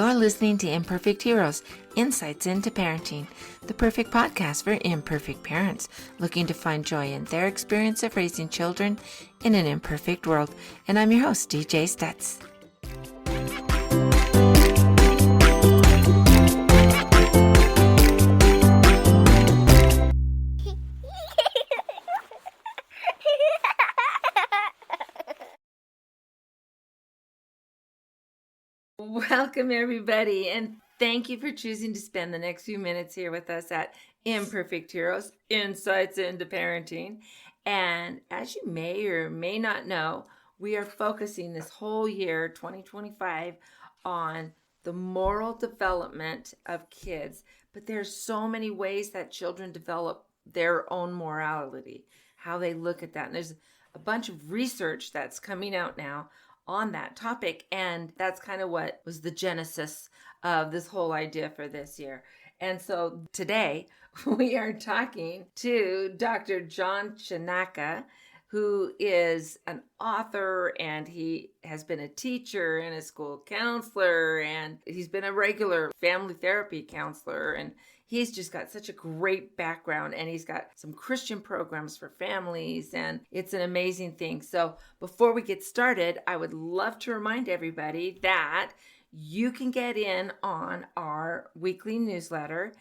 You're listening to Imperfect Heroes, Insights into Parenting, the perfect podcast for imperfect parents looking to find joy in their experience of raising children in an imperfect world. And I'm your host, DJ Stutz. Welcome, everybody, and thank you for choosing to spend the next few minutes here with us at Imperfect Heroes, Insights into Parenting. And as you may or may not know, we are focusing this whole year, 2025, on the moral development of kids. But there's so many ways that children develop their own morality, how they look at that. And there's a bunch of research that's coming out now on that topic, and that's kind of what was the genesis of this whole idea for this year. And so today we are talking to Dr. John Chanaca, who is an author, and he has been a teacher and a school counselor, and he's been a regular family therapy counselor, and he's just got such a great background, and he's got some Christian programs for families, and it's an amazing thing. So before we get started, I would love to remind everybody that you can get in on our weekly newsletter.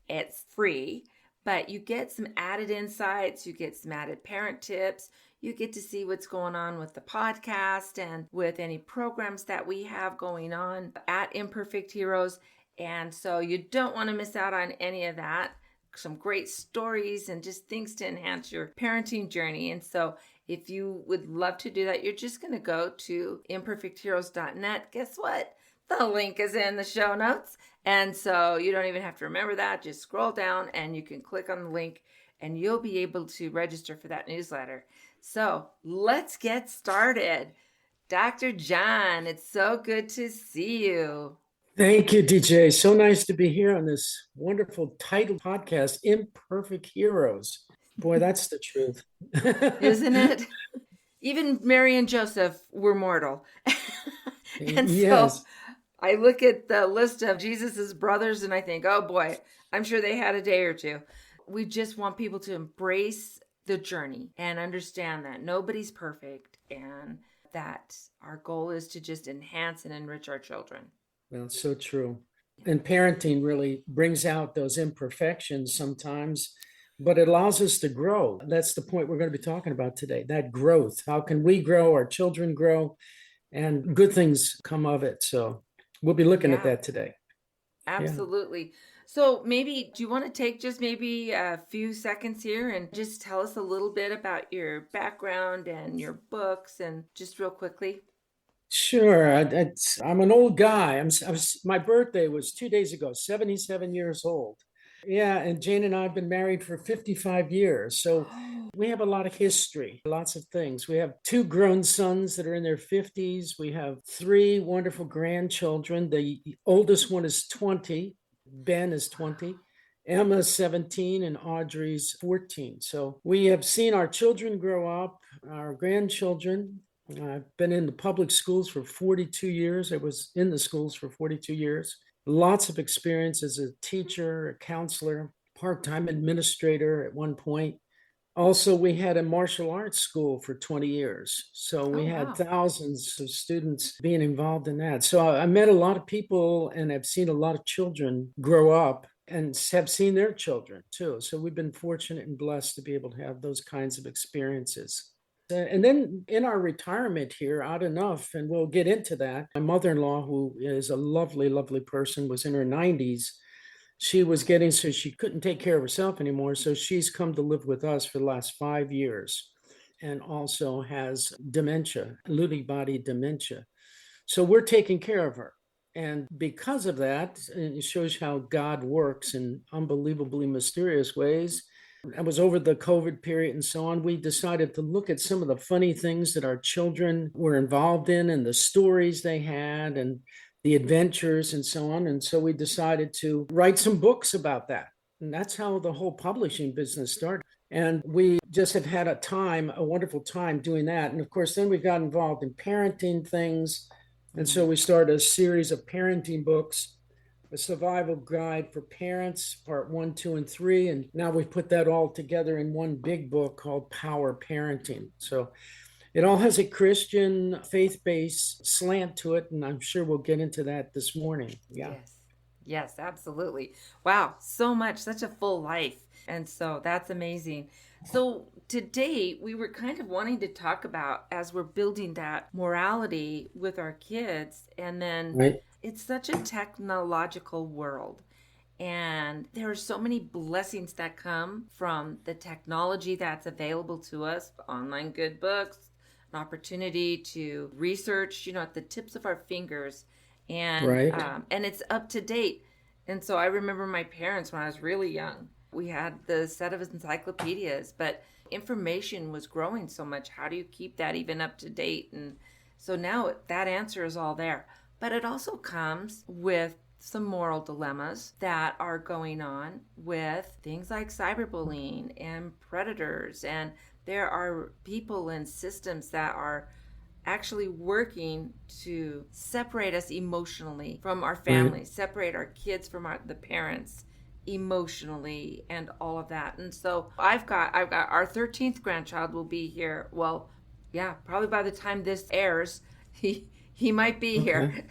It's free, but you get some added insights, you get some added parent tips, you get to see what's going on with the podcast and with any programs that we have going on at Imperfect Heroes. And so you don't want to miss out on any of that. Some great stories and just things to enhance your parenting journey. And so if you would love to do that, you're just going to go to imperfectheroes.net. Guess what? The link is in the show notes. And so you don't even have to remember that. Just scroll down and you can click on the link and you'll be able to register for that newsletter. So let's get started. Dr. John, it's so good to see you. Thank you, DJ. So nice to be here on this wonderful title podcast, Imperfect Heroes. Boy, that's the truth. Isn't it? Even Mary and Joseph were mortal. And yes. So I look at the list of Jesus's brothers and I think, oh boy, I'm sure they had a day or two. We just want people to embrace the journey and understand that nobody's perfect and that our goal is to just enhance and enrich our children. Well, it's so true. And parenting really brings out those imperfections sometimes, but it allows us to grow. That's the point we're going to be talking about today, that growth. How can we grow, our children grow, and good things come of it. So we'll be looking at that today. Absolutely. Yeah. So maybe, do you want to take just maybe a few seconds here and just tell us a little bit about your background and your books and just real quickly? Sure. I'm an old guy. My birthday was 2 days ago, 77 years old. Yeah, and Jane and I have been married for 55 years. So we have a lot of history, lots of things. We have 2 grown sons that are in their 50s. We have 3 wonderful grandchildren. The oldest one is 20. Ben is 20. Emma's 17 and Audrey's 14. So we have seen our children grow up, our grandchildren. I've been in the public schools for 42 years. I was in the schools for 42 years. Lots of experience as a teacher, a counselor, part-time administrator at one point. Also, we had a martial arts school for 20 years. So we had thousands of students being involved in that. So I met a lot of people and I've seen a lot of children grow up and have seen their children too. So we've been fortunate and blessed to be able to have those kinds of experiences. And then in our retirement here, odd enough, and we'll get into that, my mother-in-law, who is a lovely, lovely person, was in her 90s. She was so she couldn't take care of herself anymore. So she's come to live with us for the last 5 years and also has dementia, Lewy body dementia. So we're taking care of her. And because of that, it shows how God works in unbelievably mysterious ways. I was over the COVID period and so on. We decided to look at some of the funny things that our children were involved in and the stories they had and the adventures and so on. And so we decided to write some books about that. And that's how the whole publishing business started. And we just have had a wonderful time doing that. And of course, then we got involved in parenting things And so we started a series of parenting books, a survival guide for parents, part 1, 2, and 3. And now we put that all together in one big book called Power Parenting. So it all has a Christian faith-based slant to it, and I'm sure we'll get into that this morning. Yeah. Yes. Yes, absolutely. Wow, so much, such a full life. And so that's amazing. So today we were kind of wanting to talk about as we're building that morality with our kids, and then Right. it's such a technological world. And there are so many blessings that come from the technology that's available to us, online good books, an opportunity to research, at the tips of our fingers, and Right. and it's up to date. And so I remember my parents when I was really young. We had the set of encyclopedias, but information was growing so much. How do you keep that even up to date? And so now that answer is all there. But it also comes with some moral dilemmas that are going on with things like cyberbullying and predators. And there are people and systems that are actually working to separate us emotionally from our families, separate our kids from the parents emotionally, and all of that. And so I've got our 13th grandchild will be here. Well, yeah, probably by the time this airs, he might be here.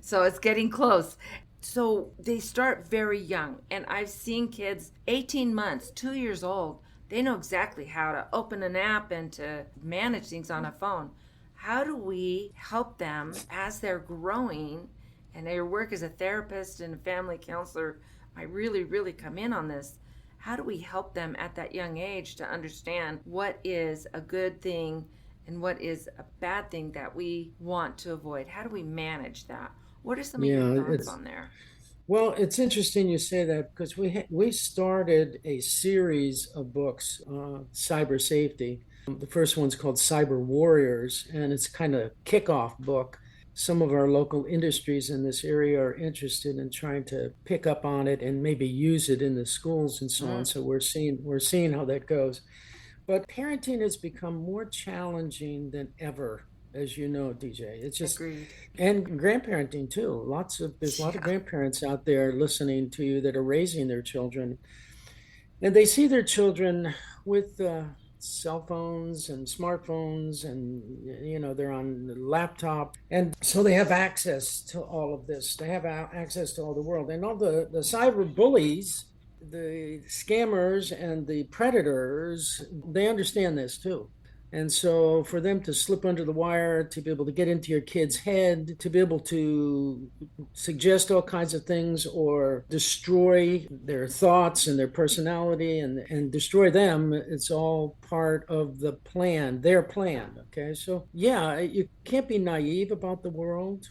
So it's getting close. So they start very young, and I've seen kids 18 months, 2 years old. They know exactly how to open an app and to manage things on a phone. How do we help them as they're growing? And your work as a therapist and a family counselor might really, really come in on this. How do we help them at that young age to understand what is a good thing and what is a bad thing that we want to avoid? How do we manage that? What are some of your thoughts on there? Well, it's interesting you say that because we started a series of books, cyber safety. The first one's called Cyber Warriors, and it's kind of a kickoff book. Some of our local industries in this area are interested in trying to pick up on it and maybe use it in the schools and so on. So we're seeing how that goes. But parenting has become more challenging than ever, as you know, DJ. It's just, Agreed. and grandparenting too. There's a lot of grandparents out there listening to you that are raising their children, and they see their children with cell phones and smartphones, and they're on the laptop, and so they have access to all of this. They have access to all the world, and all the cyber bullies, the scammers and the predators, they understand this too. And so for them to slip under the wire, to be able to get into your kid's head, to be able to suggest all kinds of things or destroy their thoughts and their personality and destroy them, it's all part of the plan, their plan. Okay. So yeah, you can't be naive about the world.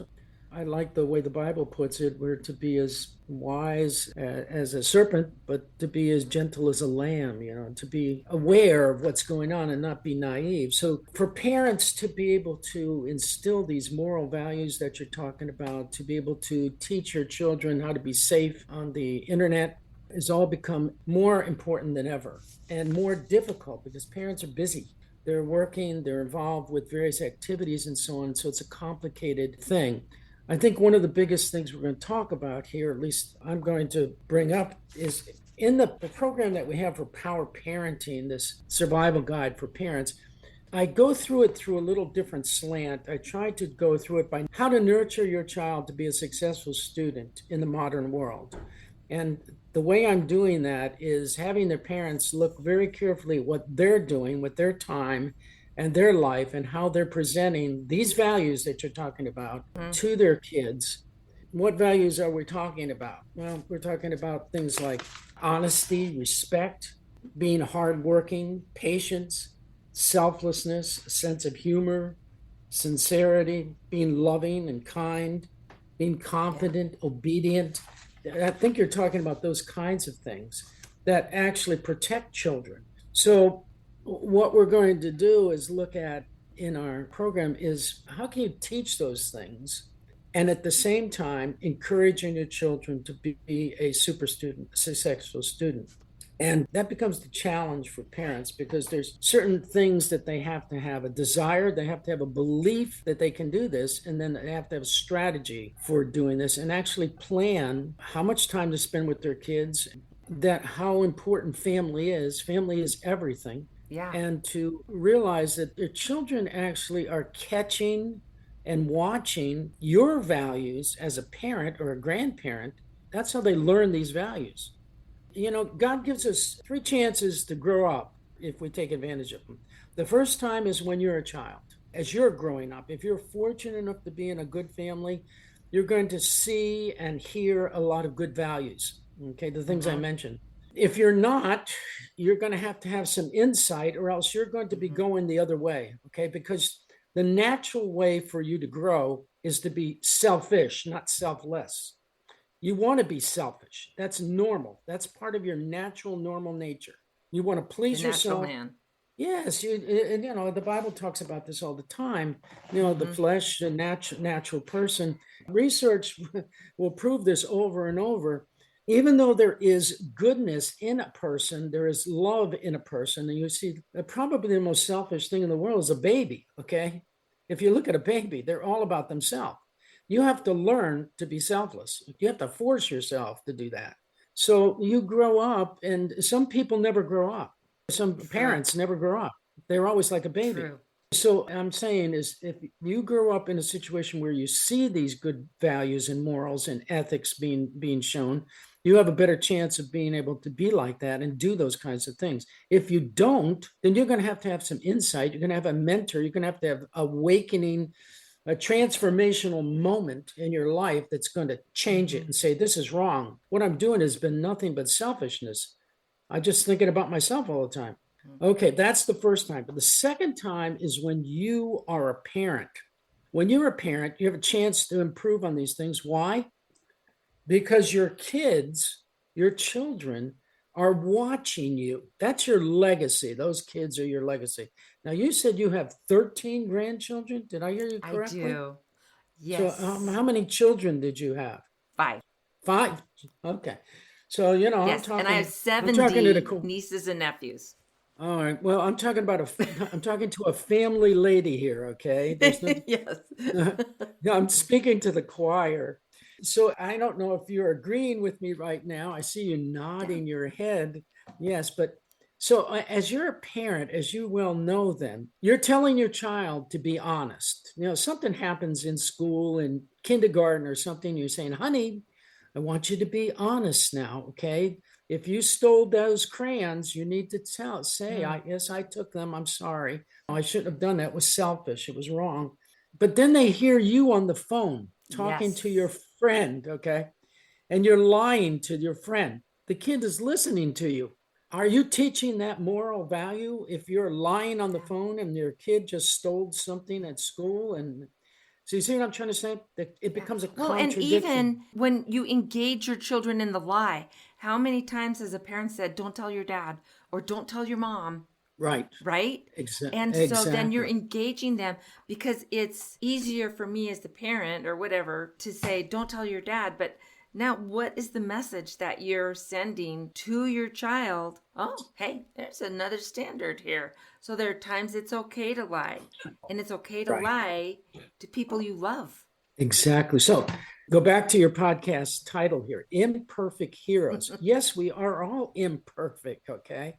I like the way the Bible puts it. We're to be as wise as a serpent, but to be as gentle as a lamb, to be aware of what's going on and not be naive. So for parents to be able to instill these moral values that you're talking about, to be able to teach your children how to be safe on the internet, has all become more important than ever and more difficult because parents are busy. They're working, they're involved with various activities and so on. So it's a complicated thing. I think one of the biggest things we're going to talk about here, at least I'm going to bring up, is in the program that we have for Power Parenting, this survival guide for parents. I go through it through a little different slant. I try to go through it by how to nurture your child to be a successful student in the modern world. And the way I'm doing that is having their parents look very carefully at what they're doing with their time and their life and how they're presenting these values that you're talking about to their kids. What values are we talking about? Well, we're talking about things like honesty, respect, being hardworking, patience, selflessness, a sense of humor, sincerity, being loving and kind, being confident, obedient. I think you're talking about those kinds of things that actually protect children. So what we're going to do is look at in our program is how can you teach those things and at the same time encouraging your children to be a super student, a successful student. And that becomes the challenge for parents because there's certain things that they have to have a desire, they have to have a belief that they can do this, and then they have to have a strategy for doing this and actually plan how much time to spend with their kids, that how important family is. Family is everything. Yeah. And to realize that their children actually are catching and watching your values as a parent or a grandparent. That's how they learn these values. God gives us three chances to grow up if we take advantage of them. The first time is when you're a child, as you're growing up. If you're fortunate enough to be in a good family, you're going to see and hear a lot of good values. Okay, the things I Mm-hmm. mentioned. If you're not, you're going to have some insight, or else you're going to be Mm-hmm. going the other way. Okay, because the natural way for you to grow is to be selfish, not selfless. You want to be selfish. That's normal. That's part of your natural, normal nature. You want to The please natural yourself. man. Yes, and the Bible talks about this all the time. The Mm-hmm. flesh, the natural person. Research will prove this over and over. Even though there is goodness in a person, there is love in a person. And you see, probably the most selfish thing in the world is a baby. Okay, if you look at a baby, they're all about themselves. You have to learn to be selfless. You have to force yourself to do that. So you grow up, and some people never grow up. Some True. parents never grow up. They're always like a baby. True. So I'm saying is if you grow up in a situation where you see these good values and morals and ethics being shown, you have a better chance of being able to be like that and do those kinds of things. If you don't, then you're going to have some insight. You're going to have a mentor. You're going to have awakening, a transformational moment in your life that's going to change it Mm-hmm. and say, this is wrong. What I'm doing has been nothing but selfishness. I'm just thinking about myself all the time. Okay, that's the first time. But the second time is when you are a parent. When you're a parent, you have a chance to improve on these things. Why? Because your kids, your children, are watching you. That's your legacy. Those kids are your legacy. Now, you said you have 13 grandchildren. Did I hear you I correctly? do. So, Yes. how many children did you have? 5. Five. Okay. So, Yes. And I have I'm talking to the 70 cool. nieces and nephews. All right. Well, I'm talking to a family lady here. Okay. There's no, Yes. no, I'm speaking to the choir. So I don't know if you're agreeing with me right now. I see you Yeah. nodding your head. Yes. But so as you're a parent, as you well know, then you're telling your child to be honest. Something happens in school, in kindergarten or something. You're saying, honey, I want you to be honest now. Okay. If you stole those crayons, you need to say, Mm. yes, I took them. I'm sorry. I shouldn't have done that. It was selfish. It was wrong. But then they hear you on the phone talking to your Yes. friend, okay? And you're lying to your friend. The kid is listening to you. Are you teaching that moral value if you're lying on the Yeah. phone and your kid just stole something at school? And so you see what I'm trying to say? That it Yeah. becomes a Well, and contradiction. even when you engage your children in the lie, how many times has a parent said, don't tell your dad or don't tell your mom, Right. right? And so then you're Exactly. engaging them because it's easier for me as the parent or whatever to say, don't tell your dad. But now, what is the message that you're sending to your child? Oh, hey, there's another standard here. So there are times it's okay to lie, and it's okay to Right. lie to people you love. Exactly. So go back to your podcast title here, Imperfect Heroes. Yes, we are all imperfect, okay?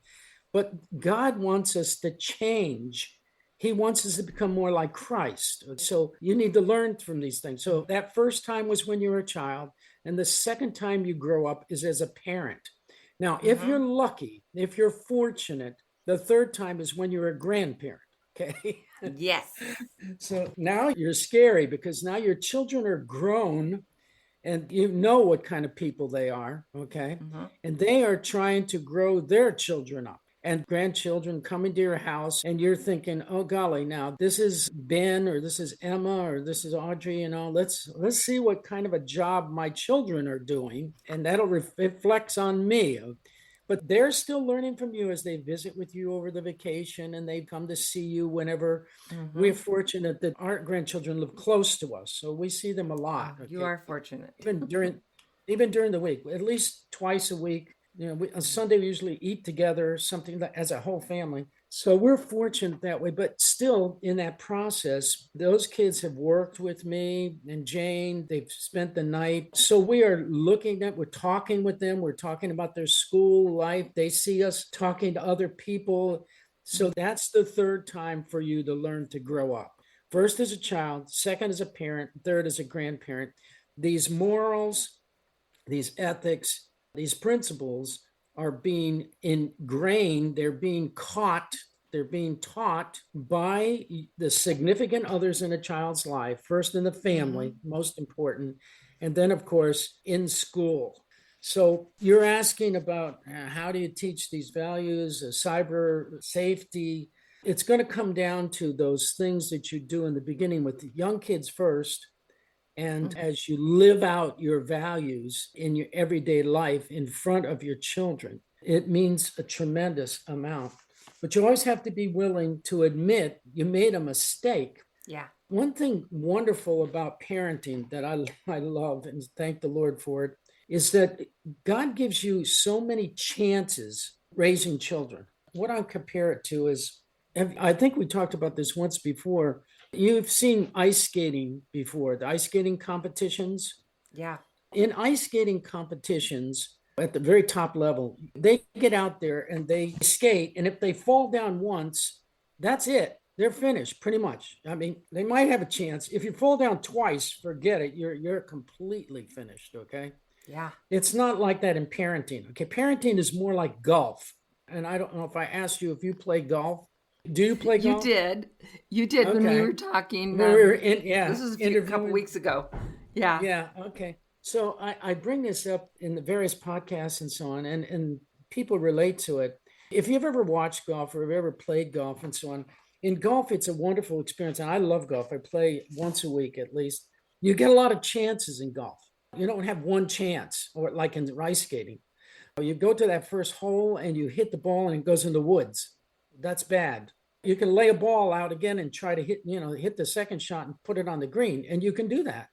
But God wants us to change. He wants us to become more like Christ. So you need to learn from these things. So that first time was when you were a child, and the second time you grow up is as a parent. Now, if you're Mm-hmm. lucky, if you're fortunate, the third time is when you're a grandparent. Okay. Yes. So now you're scary because now your children are grown and you know what kind of people they are, okay? Mm-hmm. And they are trying to grow their children up. And grandchildren come into your house, and you're thinking, "Oh golly, now this is Ben, or this is Emma, or this is Audrey. Let's see what kind of a job my children are doing, and that'll reflects on me." But they're still learning from you as they visit with you over the vacation, and they come to see you whenever. We're Mm-hmm. fortunate that our grandchildren live close to us, so we see them a Oh, lot. you Okay, are fortunate. even during even during the week, at least twice a week. On Sunday we usually eat together, something that as a whole family. So we're fortunate that way. But still, in that process, those kids have worked with me and Jane. They've spent the night. So we are we're talking with them. We're talking about their school life. They see us talking to other people. So that's the third time for you to learn to grow up. First as a child, second as a parent, third as a grandparent. These morals, these ethics, these principles are being ingrained, they're being taught by the significant others in a child's life, first in the family, most important, and then, of course, in school. So you're asking about how do you teach these values, cyber safety? It's going to come down to those things that you do in the beginning with the young kids first, and as you live out your values in your everyday life in front of your children, it means a tremendous amount. But you always have to be willing to admit you made a mistake. Yeah. One thing wonderful about parenting that I love and thank the Lord for it is that God gives you so many chances raising children. What I compare it to is, I think we talked about this once before. You've seen ice skating before, the ice skating competitions. Yeah. In ice skating competitions at the very top level, they get out there and they skate. And if they fall down once, that's it. They're finished pretty much. I mean, they might have a chance. If you fall down twice, forget it. You're completely finished. Okay. Yeah. It's not like that in parenting. Okay. Parenting is more like golf. And I don't know if I asked you if you play golf. Do you play You golf? did. You did when we Okay. were talking. We were This was a couple interviewing. weeks ago. Yeah. Yeah. Okay. So I bring this up in the various podcasts and so on, and people relate to it. If you've ever watched golf or have ever played golf and so on, in golf, it's a wonderful experience. And I love golf. I play once a week at least. You get a lot of chances in golf. You don't have one chance, or like in ice skating. You go to that first hole and you hit the ball and it goes in the woods. That's bad. You can lay a ball out again and try to hit the second shot and put it on the green, and you can do that.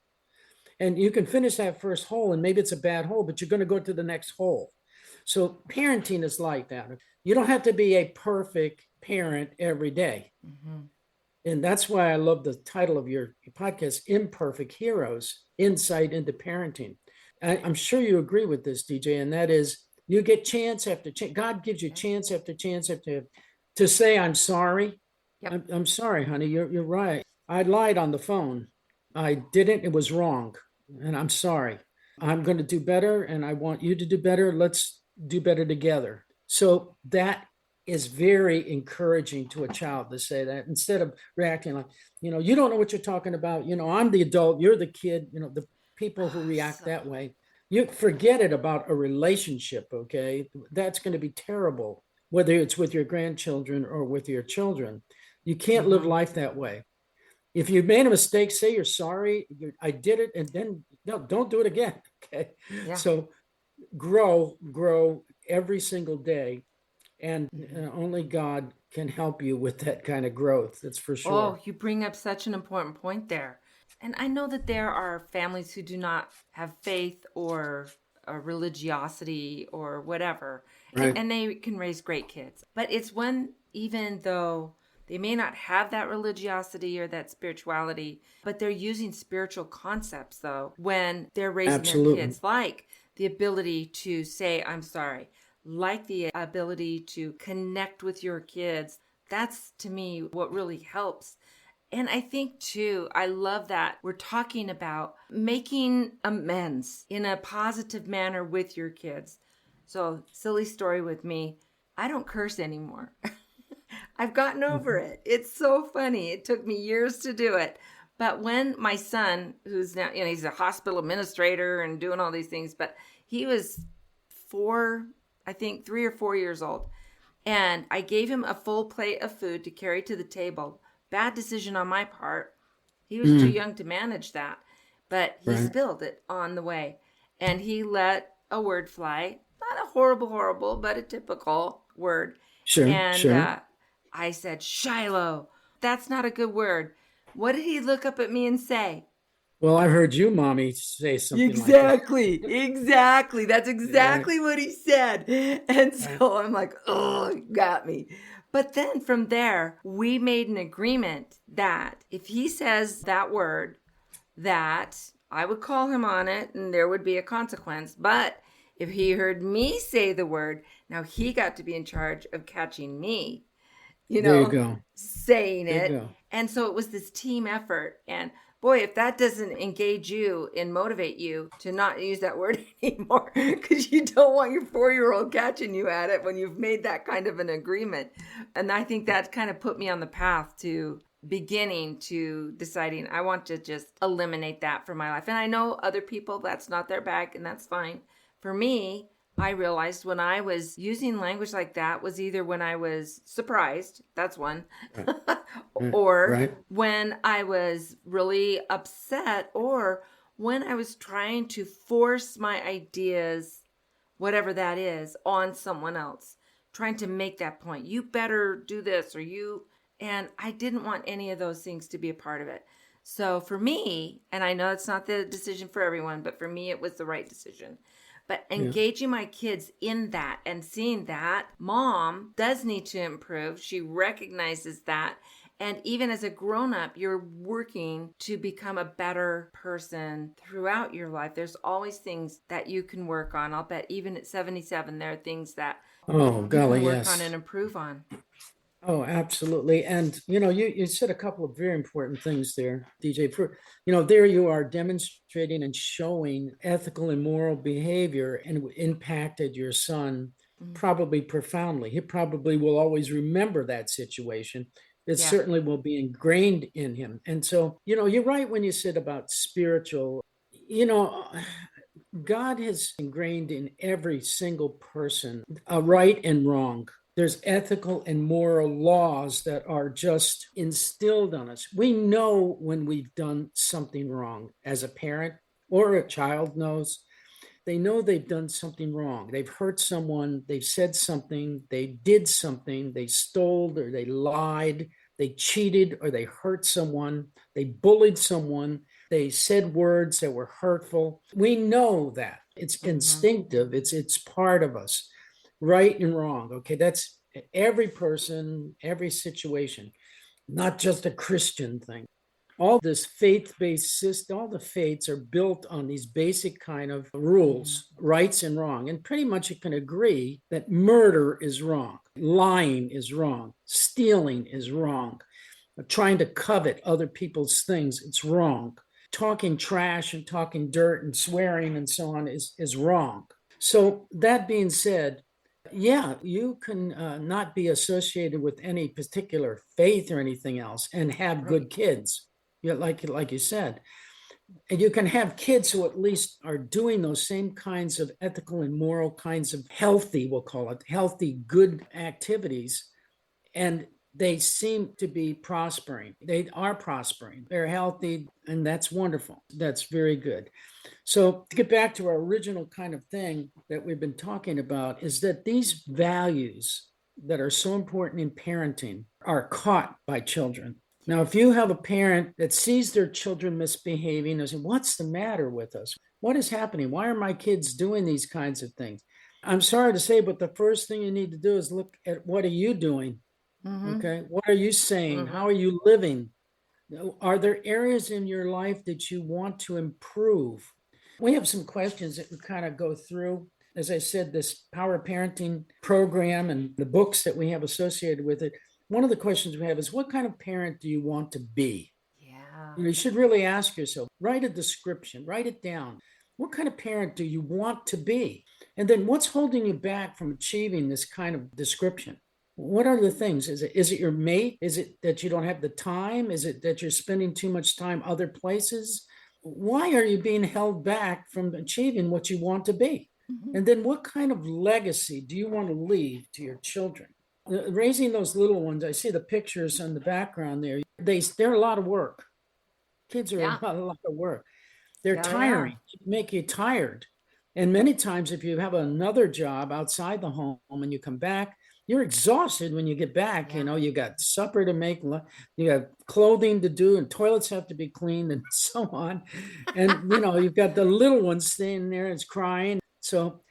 And you can finish that first hole, and maybe it's a bad hole, but you're going to go to the next hole. So parenting is like that. You don't have to be a perfect parent every day. And that's why I love the title of your podcast, Imperfect Heroes, Insight into Parenting. I'm sure you agree with this, DJ, and that is you get chance after chance. God gives you chance after chance after to say, I'm sorry. Yep. I'm sorry, honey. You're right. I lied on the phone. I didn't. It was wrong. And I'm sorry. I'm going to do better, and I want you to do better. Let's do better together. So that is very encouraging to a child to say that instead of reacting like, you don't know what you're talking about. I'm the adult, you're the kid, the people who react that way. You forget it about a relationship, okay? That's going to be terrible, whether it's with your grandchildren or with your children. You can't live life that way. If you've made a mistake, say you're sorry. I did it, and then no, don't do it again. Okay. Yeah. So grow every single day, and only God can help you with that kind of growth. That's for sure. Oh, you bring up such an important point there. And I know that there are families who do not have faith or a religiosity or whatever, Right. and they can raise great kids. But it's when, even though they may not have that religiosity or that spirituality, but they're using spiritual concepts, though, when they're raising Absolutely. their kids, like the ability to say, I'm sorry, like the ability to connect with your kids. That's, to me, what really helps. And I think, too, I love that we're talking about making amends in a positive manner with your kids. So, silly story with me, I don't curse anymore. I've gotten over it. It's so funny. It took me years to do it. But when my son, who's now, he's a hospital administrator and doing all these things, but he was 3 or 4 years old. And I gave him a full plate of food to carry to the table. Bad decision on my part. He was too young to manage that. But he spilled it on the way. And he let a word fly. Not a horrible, but a typical word. Sure. And I said, Shiloh, that's not a good word. What did he look up at me and say? Well, I've heard you, mommy, say something like that. Exactly, exactly. That's Right, exactly what he said. And right. so I'm like, oh, you got me. But then from there, we made an agreement that if he says that word, that I would call him on it and there would be a consequence. But if he heard me say the word, now he got to be in charge of catching me, you There you know, go. saying There you it. go. And so it was this team effort. And boy, if that doesn't engage you and motivate you to not use that word anymore, because you don't want your 4-year old catching you at it when you've made that kind of an agreement. And I think that kind of put me on the path to beginning to deciding I want to just eliminate that from my life. And I know other people, that's not their bag, and that's fine. For me, I realized when I was using language like that was either when I was surprised, that's one, Right, right, or right. when I was really upset, or when I was trying to force my ideas, whatever that is, on someone else, trying to make that point. You better do this, or you, and I didn't want any of those things to be a part of it. So for me, and I know it's not the decision for everyone, but for me, it was the right decision. But Yeah. engaging my kids in that and seeing that mom does need to improve, she recognizes that. And even as a grown up, you're working to become a better person throughout your life. There's always things that you can work on. I'll bet even at 77, there are things that Oh, you can golly, work on yes. and improve on. Oh, absolutely. And you said a couple of very important things there, DJ. There you are demonstrating and showing ethical and moral behavior, and it impacted your son Mm. probably profoundly. He probably will always remember that situation. It Yeah. certainly will be ingrained in him. And so, you're right when you said about spiritual. You know, God has ingrained in every single person a right and wrong. There's ethical and moral laws that are just instilled on us. We know when we've done something wrong as a parent, or a child knows. They know they've done something wrong. They've hurt someone, they've said something, they did something, they stole or they lied, they cheated or they hurt someone, they bullied someone, they said words that were hurtful. We know that. It's Mm-hmm. instinctive, it's part of us. Right and wrong. Okay, that's every person, every situation, not just a Christian thing. All this faith-based system, all the faiths are built on these basic kind of Mm-hmm. rules, rights and wrong. And pretty much you can agree that murder is wrong, lying is wrong, stealing is wrong, trying to covet other people's things, it's wrong. Talking trash and talking dirt and swearing and so on is wrong. So that being said, yeah, you can not be associated with any particular faith or anything else and have Right. good kids. Yeah, like you said, and you can have kids who at least are doing those same kinds of ethical and moral kinds of healthy, we'll call it healthy, good activities, and they seem to be prospering. They are prospering. They're healthy, and that's wonderful. That's very good. So, to get back to our original kind of thing that we've been talking about, is that these values that are so important in parenting are caught by children. Now, if Yes. you have a parent that sees their children misbehaving and says, "What's the matter with us? What is happening? Why are my kids doing these kinds of things?" I'm sorry to say, but the first thing you need to do is look at, what are you doing? Mm-hmm. Okay. What are you saying? How Mm-hmm. are you living? Are there areas in your life that you want to improve? We have some questions that we kind of go through. As I said, this Power Parenting program and the books that we have associated with it. One of the questions we have is, what kind of parent do you want to be? Yeah. You should really ask yourself, write a description, write it down. What kind of parent do you want to be? And then what's holding you back from achieving this kind of description? What are the things? Is it your mate? Is it that you don't have the time? Is it that you're spending too much time other places? Why are you being held back from achieving what you want to be? Mm-hmm. And then what kind of legacy do you want to leave to your children? Raising those little ones, I see the pictures on the background there. They're a lot of work. Kids are Yeah. a lot of work. They're Yeah, they are. tiring, make you tired. And many times, if you have another job outside the home and you come back, you're exhausted when you get back. Yeah. You got supper to make, you got clothing to do, and toilets have to be cleaned, and so on. And you've got the little one staying there, it's crying. So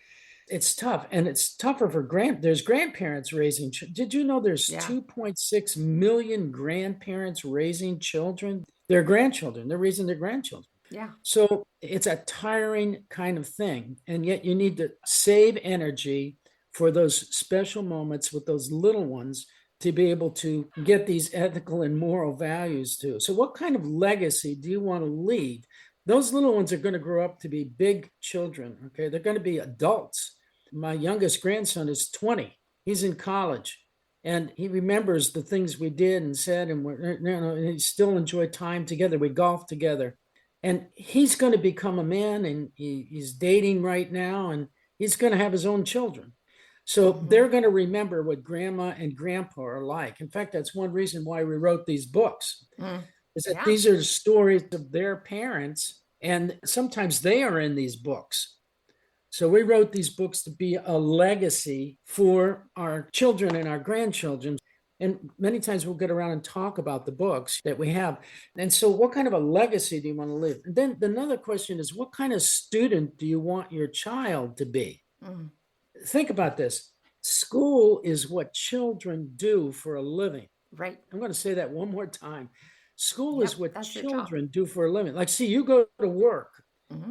it's tough, and it's tougher for there's grandparents raising. Did you know there's Yeah. 2.6 million grandparents raising children? Their grandchildren. They're raising their grandchildren. Yeah. So it's a tiring kind of thing. And yet you need to save energy for those special moments with those little ones to be able to get these ethical and moral values too. So what kind of legacy do you want to leave? Those little ones are going to grow up to be big children. Okay. They're going to be adults. My youngest grandson is 20. He's in college. And he remembers the things we did and said, and he still enjoy time together. We golf together. And he's going to become a man, and he's dating right now, and he's going to have his own children. So they're going to remember what grandma and grandpa are like. In fact, that's one reason why we wrote these books, is that these are the stories of their parents, and sometimes they are in these books. So we wrote these books to be a legacy for our children and our grandchildren. And many times we'll get around and talk about the books that we have. And so what kind of a legacy do you want to leave? And then another question is, what kind of student do you want your child to be? Think about this. School is what children do for a living. Right. I'm going to say that one more time. School is what children do for a living. Like, see, you go to work.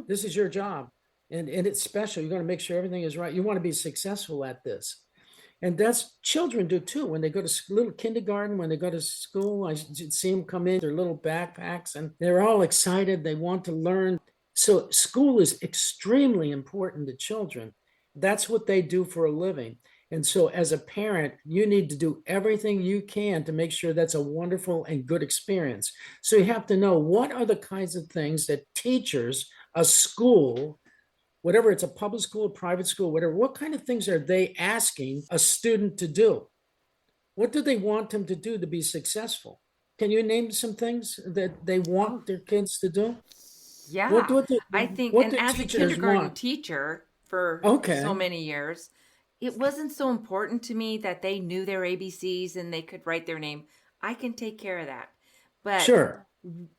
This is your job. And it's special. You're going to make sure everything is right. You want to be successful at this. And that's children do too. When they go to little kindergarten, when they go to school, I see them come in, their little backpacks, and they're all excited. They want to learn. So school is extremely important to children. That's what they do for a living. And so as a parent, you need to do everything you can to make sure that's a wonderful and good experience. So you have to know, what are the kinds of things that teachers, a school, whatever it's a public school, private school, whatever, what kind of things are they asking a student to do? What do they want them to do to be successful? Can you name some things that they want their kids to do? Yeah. I think, and as a kindergarten teacher for so many years, it wasn't so important to me that they knew their ABCs and they could write their name. I can take care of that. But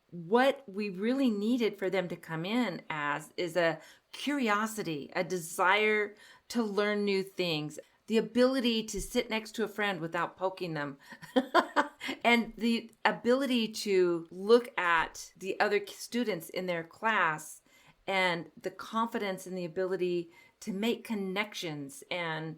what we really needed for them to come in as is a curiosity, a desire to learn new things, the ability to sit next to a friend without poking them, and the ability to look at the other students in their class, and the confidence and the ability to make connections and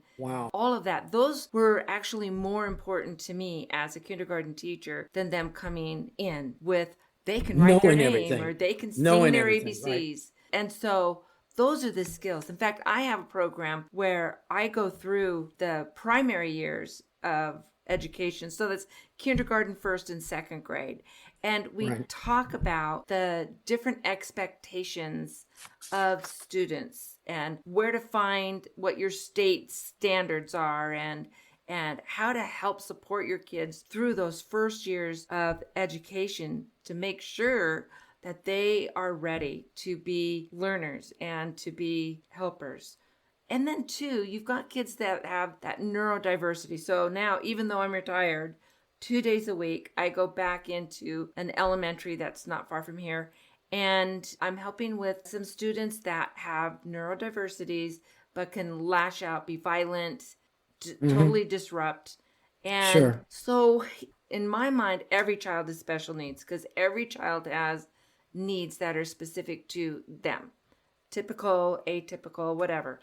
all of that. Those were actually more important to me as a kindergarten teacher than them coming in with, they can write their name or they can sing their ABCs. Right. And so those are the skills. In fact, I have a program where I go through the primary years of education. So that's kindergarten, first and second grade. And we talk about the different expectations of students and where to find what your state standards are, and how to help support your kids through those first years of education to make sure that they are ready to be learners and to be helpers. And then too, you've got kids that have that neurodiversity. So now, even though I'm retired, 2 days a week, I go back into an elementary that's not far from here. And I'm helping with some students that have neurodiversities, but can lash out, be violent, totally disrupt. And so in my mind, every child is special needs, because every child has needs that are specific to them. Typical, atypical, whatever.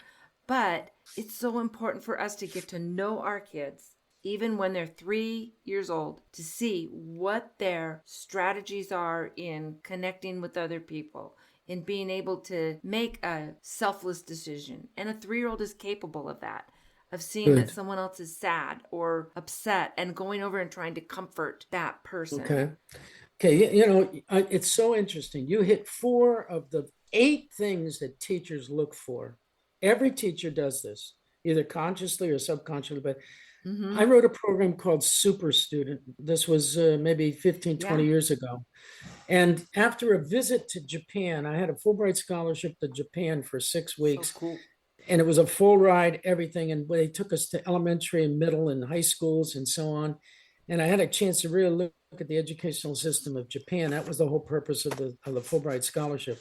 But it's so important for us to get to know our kids, even when they're 3 years old, to see what their strategies are in connecting with other people, in being able to make a selfless decision. And a 3-year-old is capable of that, of seeing that someone else is sad or upset and going over and trying to comfort that person. Okay. It's so interesting. You hit 4 of the 8 things that teachers look for. Every teacher does this, either consciously or subconsciously, but I wrote a program called Super Student. This was maybe 15, 20 years ago. And after a visit to Japan, I had a Fulbright scholarship to Japan for 6 weeks. So cool. And it was a full ride, everything. And they took us to elementary and middle and high schools and so on. And I had a chance to really look at the educational system of Japan. That was the whole purpose of the Fulbright scholarship.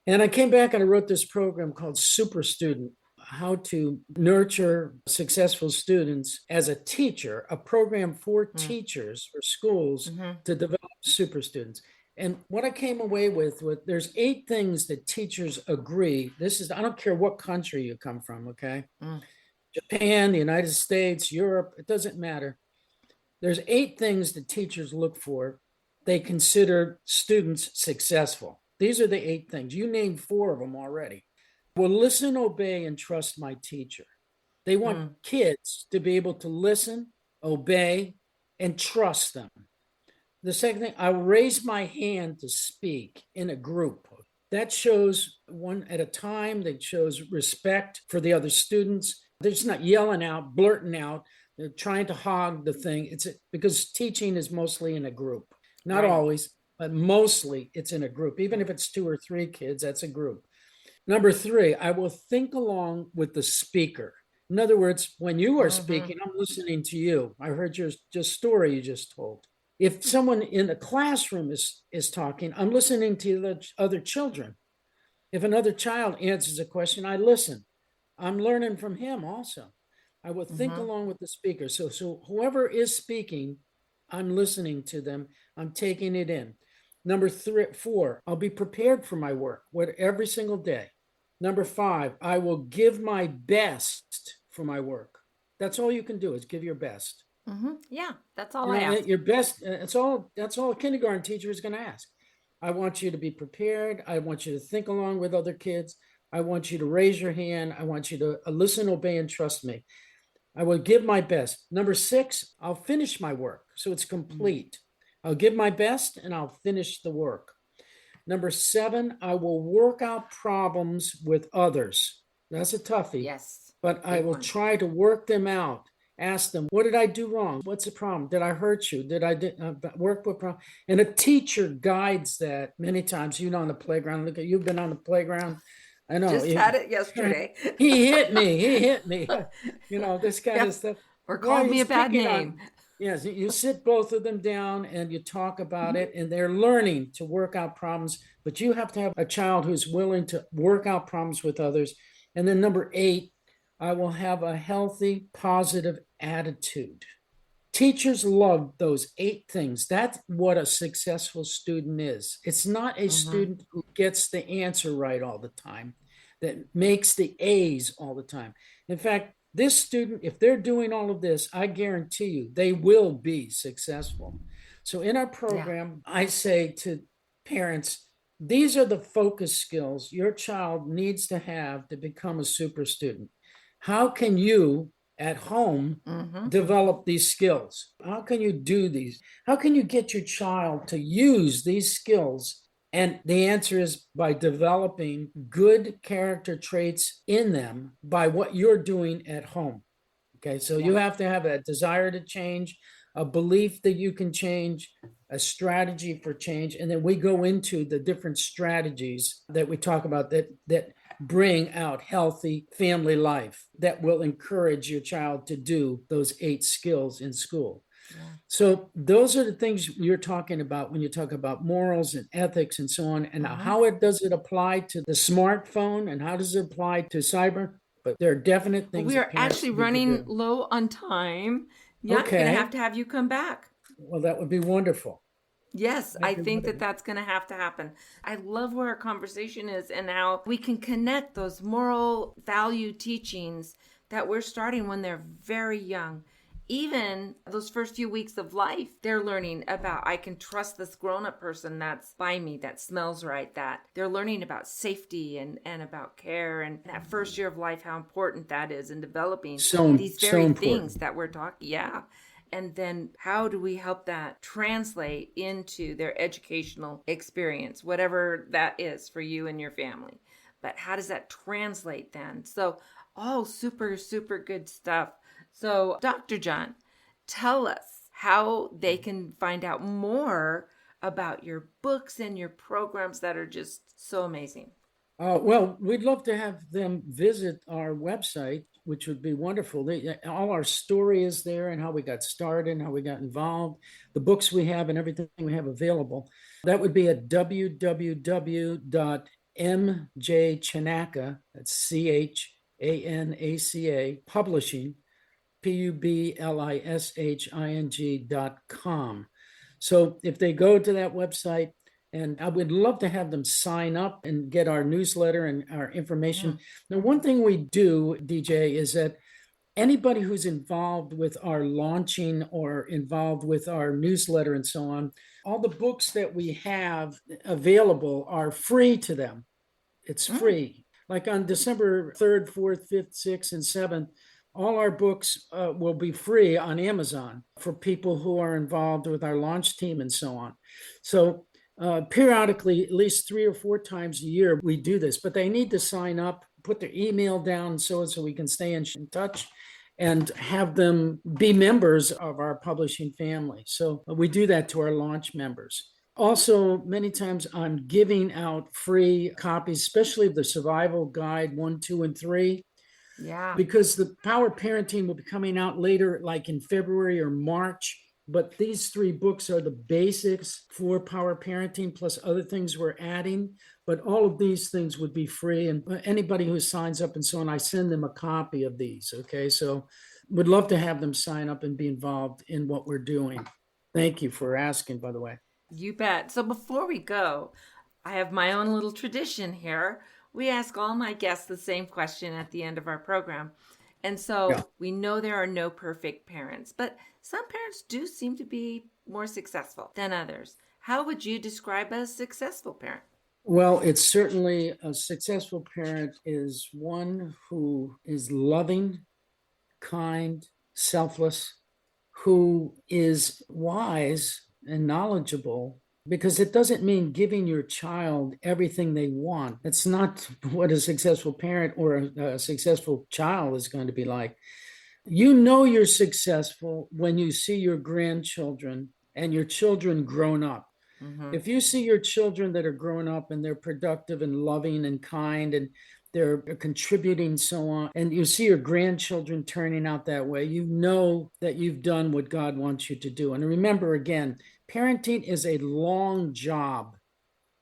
And I came back and I wrote this program called Super Student, how to nurture successful students as a teacher, a program for teachers, for schools to develop super students. And what I came away with, there's 8 things that teachers agree. This is, I don't care what country you come from, okay? Japan, the United States, Europe, it doesn't matter. There's 8 things that teachers look for. They consider students successful. These are the 8 things. You named 4 of them already. Will listen, obey, and trust my teacher. They want kids to be able to listen, obey, and trust them. The second thing, I raise my hand to speak in a group. That shows one at a time. That shows respect for the other students. They're just not yelling out, blurting out. They're trying to hog the thing. It's because teaching is mostly in a group. Not always, but mostly it's in a group. Even if it's 2 or 3 kids, that's a group. Number 3, I will think along with the speaker. In other words, when you are speaking, I'm listening to you. I heard your story you just told. If someone in the classroom is talking, I'm listening to the other children. If another child answers a question, I listen. I'm learning from him also. I will think along with the speaker. So whoever is speaking, I'm listening to them. I'm taking it in. Number 4, I'll be prepared for my work every single day. Number 5, I will give my best for my work. That's all you can do is give your best. Yeah, that's all I ask. Your best. That's all a kindergarten teacher is going to ask. I want you to be prepared. I want you to think along with other kids. I want you to raise your hand. I want you to listen, obey, and trust me. I will give my best. Number 6, I'll finish my work so it's complete. I'll give my best and I'll finish the work. Number 7, I will work out problems with others. That's a toughie. Yes. But I will try to work them out. Ask them, what did I do wrong? What's the problem? Did I hurt you? Did I work with problem? And a teacher guides that many times. On the playground. Look at you've been on the playground. I know. Just had it yesterday. He hit me. This kind of stuff. Or called me a bad name. Yes, you sit both of them down and you talk about it, and they're learning to work out problems. But you have to have a child who's willing to work out problems with others. And then number 8, I will have a healthy, positive attitude. Teachers love those 8 things. That's what a successful student is. It's not a student who gets the answer right all the time, that makes the A's all the time. In fact, this student, if they're doing all of this, I guarantee you they will be successful. So in our program, I say to parents, these are the focus skills your child needs to have to become a super student. How can you at home develop these skills? How can you do these? How can you get your child to use these skills? And the answer is by developing good character traits in them by what you're doing at home. Okay, so you have to have a desire to change, a belief that you can change, a strategy for change. And then we go into the different strategies that we talk about that bring out healthy family life, that will encourage your child to do those 8 skills in school. So those are the things you're talking about when you talk about morals and ethics and so on. And how does it apply to the smartphone and how does it apply to cyber? But there are definite things. We are actually running low on time. Yeah, okay. I'm going to have you come back. Well, that would be wonderful. Yes, I think that's going to have to happen. I love where our conversation is and how we can connect those moral value teachings that we're starting when they're very young. Even those first few weeks of life, they're learning about, I can trust this grown-up person that's by me, that smells right, that they're learning about safety and about care. And that first year of life, how important that is in developing these very things that we're talking. Yeah. And then how do we help that translate into their educational experience, whatever that is for you and your family? But how does that translate then? So, super, super good stuff. So, Dr. John, tell us how they can find out more about your books and your programs that are just so amazing. Well, we'd love to have them visit our website, which would be wonderful. All our story is there and how we got started and how we got involved, the books we have and everything we have available. That would be at www.mjchanaca, that's Chanaca, publishing, publishing.com. So if they go to that website, and I would love to have them sign up and get our newsletter and our information. Now, one thing we do, DJ, is that anybody who's involved with our launching or involved with our newsletter and so on, all the books that we have available are free to them. It's free. Like on December 3rd, 4th, 5th, 6th, and 7th, all our books will be free on Amazon for people who are involved with our launch team and so on. So periodically, at least 3 or 4 times a year, we do this, but they need to sign up, put their email down so we can stay in touch and have them be members of our publishing family. So we do that to our launch members. Also, many times I'm giving out free copies, especially of the Survival Guide 1, 2, and 3. Yeah. Because the Power Parenting will be coming out later, like in February or March. But these 3 books are the basics for Power Parenting, plus other things we're adding. But all of these things would be free. And anybody who signs up and so on, I send them a copy of these. Okay. So would love to have them sign up and be involved in what we're doing. Thank you for asking, by the way. You bet. So before we go, I have my own little tradition here. We ask all my guests the same question at the end of our program. And so we know there are no perfect parents, but some parents do seem to be more successful than others. How would you describe a successful parent? Well, it's certainly a successful parent is one who is loving, kind, selfless, who is wise and knowledgeable, because it doesn't mean giving your child everything they want. That's not what a successful parent or a successful child is going to be like. You know you're successful when you see your grandchildren and your children grown up. Mm-hmm. If you see your children that are grown up and they're productive and loving and kind and they're contributing so on, and you see your grandchildren turning out that way, you know that you've done what God wants you to do. And remember, again, parenting is a long job.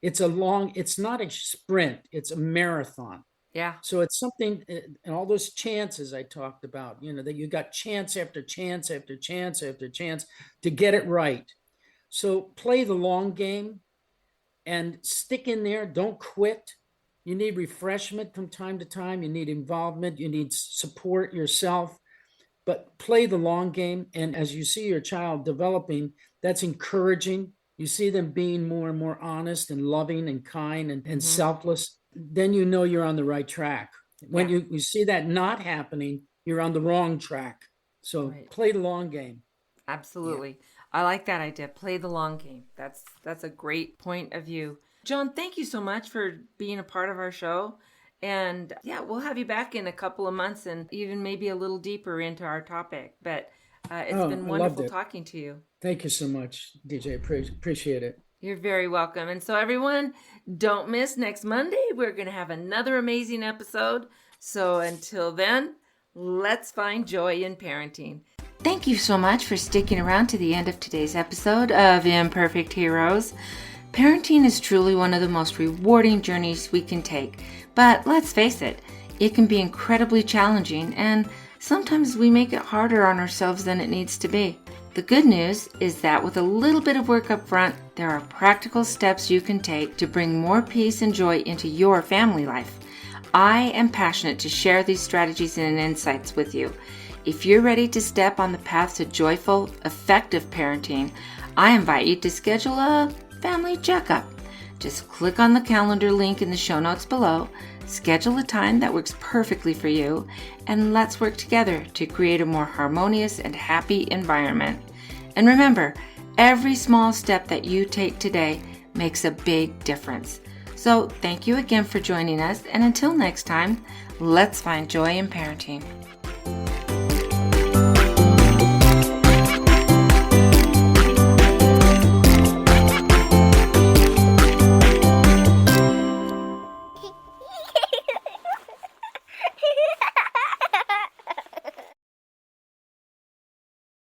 It's not a sprint, it's a marathon. Yeah. So it's something, and all those chances I talked about, that you got chance after chance after chance after chance to get it right. So play the long game and stick in there. Don't quit. You need refreshment from time to time. You need involvement. You need support yourself. But play the long game. And as you see your child developing, that's encouraging. You see them being more and more honest and loving and kind and selfless. Then you know you're on the right track. When you see that not happening, you're on the wrong track. So play the long game. Absolutely. Yeah. I like that idea. Play the long game. That's a great point of view. John, thank you so much for being a part of our show. And we'll have you back in a couple of months and even maybe a little deeper into our topic. But it's been wonderful talking to you. Thank you so much, DJ. Appreciate it. You're very welcome. And so everyone, don't miss next Monday. We're going to have another amazing episode. So until then, let's find joy in parenting. Thank you so much for sticking around to the end of today's episode of Imperfect Heroes. Parenting is truly one of the most rewarding journeys we can take. But let's face it, it can be incredibly challenging, and sometimes we make it harder on ourselves than it needs to be. The good news is that with a little bit of work up front, there are practical steps you can take to bring more peace and joy into your family life. I am passionate to share these strategies and insights with you. If you're ready to step on the path to joyful, effective parenting, I invite you to schedule a family checkup. Just click on the calendar link in the show notes below, schedule a time that works perfectly for you, and let's work together to create a more harmonious and happy environment. And remember, every small step that you take today makes a big difference. So thank you again for joining us, and until next time, let's find joy in parenting.